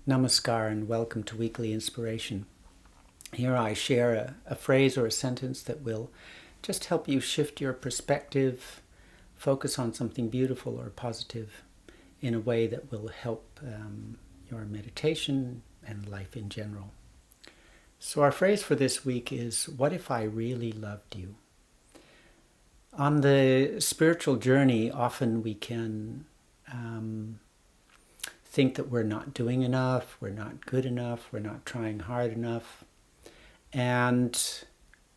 Namaskar and welcome to Weekly Inspiration. Here I share a phrase or a sentence that will just help you shift your perspective, focus on something beautiful or positive in a way that will help your meditation and life in general. So our phrase for this week is, what if I really loved you? On the spiritual journey, often we can think that we're not doing enough, we're not good enough, we're not trying hard enough. And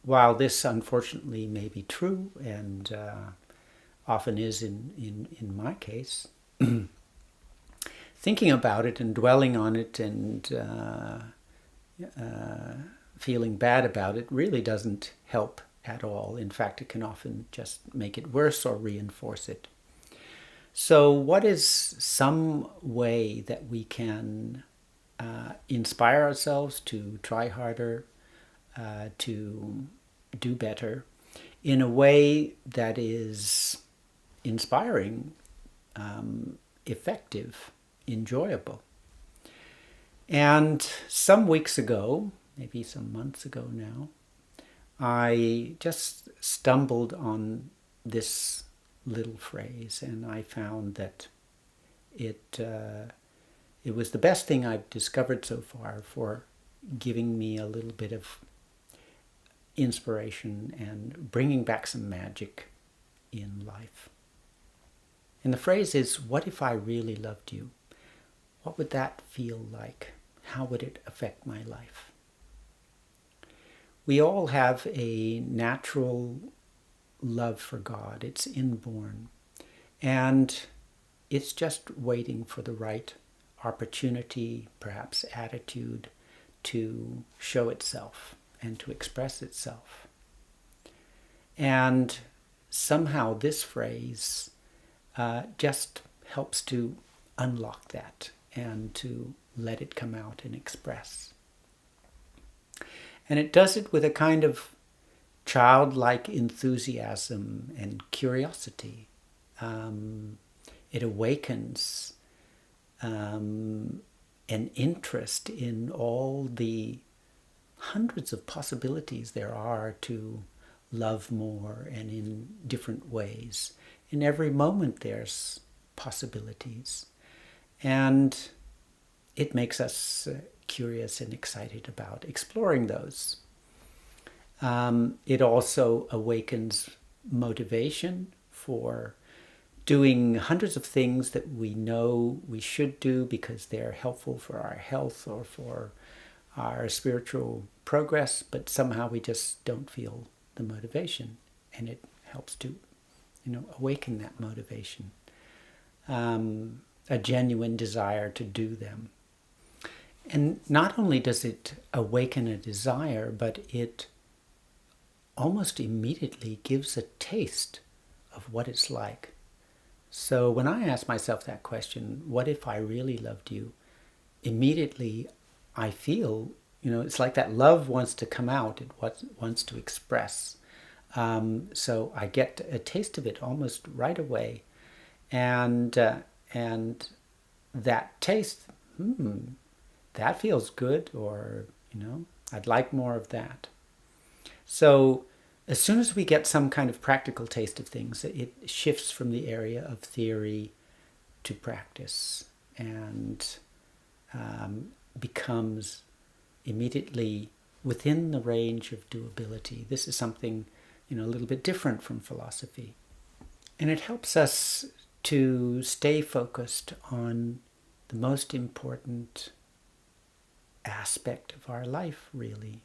while this unfortunately may be true, and often is in my case, thinking about it and dwelling on it and feeling bad about it really doesn't help at all. In fact, it can often just make it worse or reinforce it. So what is some way that we can inspire ourselves to try harder, to do better, in a way that is inspiring, effective, enjoyable? And some weeks ago, maybe some months ago now, I just stumbled on this little phrase, and I found that it was the best thing I've discovered so far for giving me a little bit of inspiration and bringing back some magic in life. And the phrase is, what if I really loved you? What would that feel like? How would it affect my life? We all have a natural love for God. It's inborn. And it's just waiting for the right opportunity, perhaps attitude, to show itself and to express itself. And somehow this phrase just helps to unlock that and to let it come out and express. And it does it with a kind of childlike enthusiasm and curiosity. It awakens an interest in all the hundreds of possibilities there are to love more and in different ways. In every moment there's possibilities. And it makes us curious and excited about exploring those. It also awakens motivation for doing hundreds of things that we know we should do because they're helpful for our health or for our spiritual progress, but somehow we just don't feel the motivation, and it helps to, awaken that motivation, a genuine desire to do them. And not only does it awaken a desire, but it almost immediately gives a taste of what it's like. So when I ask myself that question, what if I really loved you? Immediately I feel, it's like that love wants to come out, it wants to express. So I get a taste of it almost right away. And that taste, that feels good, or, I'd like more of that. So as soon as we get some kind of practical taste of things, it shifts from the area of theory to practice and becomes immediately within the range of doability. This is something, a little bit different from philosophy. And it helps us to stay focused on the most important aspect of our life, really.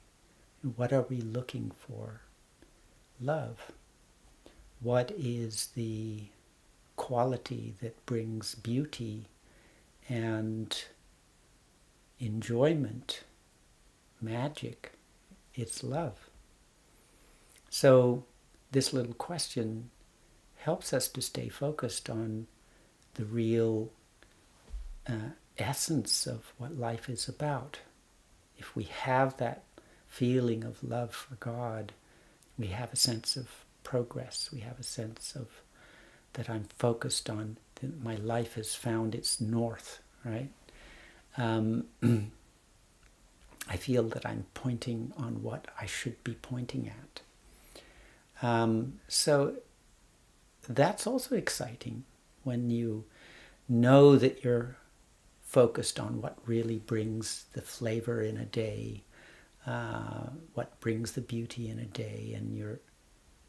What are we looking for? Love. What is the quality that brings beauty and enjoyment, magic? It's love. So this little question helps us to stay focused on the real essence of what life is about. If we have that feeling of love for God, we have a sense of progress. We have a sense of that I'm focused on, that my life has found its north, right? I feel that I'm pointing on what I should be pointing at. So that's also exciting when you know that you're focused on what really brings the flavor in a day, what brings the beauty in a day, and you're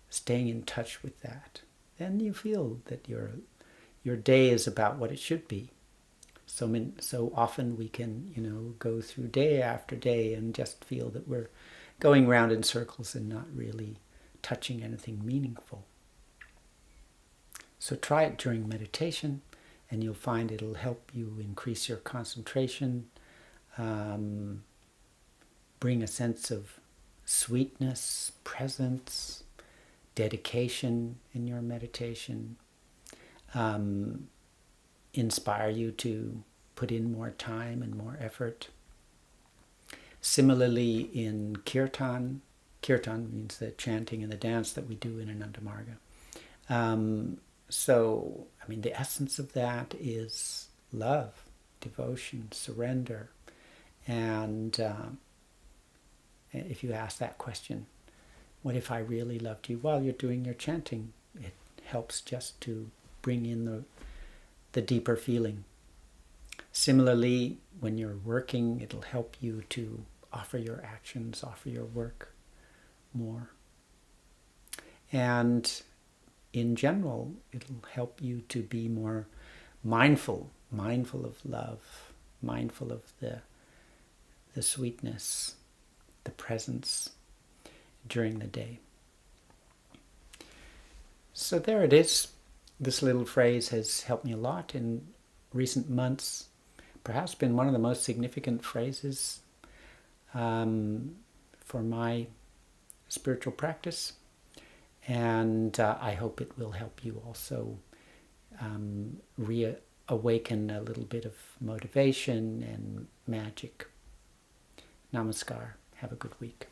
staying in touch with that. Then you feel that your day is about what it should be. So often we can, go through day after day and just feel that we're going round in circles and not really touching anything meaningful. So try it during meditation, and you'll find it'll help you increase your concentration, bring a sense of sweetness, presence, dedication in your meditation, inspire you to put in more time and more effort. Similarly, in kirtan means the chanting and the dance that we do in Ananda Marga. The essence of that is love, devotion, surrender. And if you ask that question, what if I really loved you? While you're doing your chanting, it helps just to bring in the deeper feeling. Similarly, when you're working, it'll help you to offer your actions, offer your work more. And in general, it'll help you to be more mindful of love, mindful of the sweetness, the presence during the day. So there it is. This little phrase has helped me a lot in recent months. Perhaps been one of the most significant phrases for my spiritual practice. And I hope it will help you also reawaken a little bit of motivation and magic. Namaskar. Have a good week.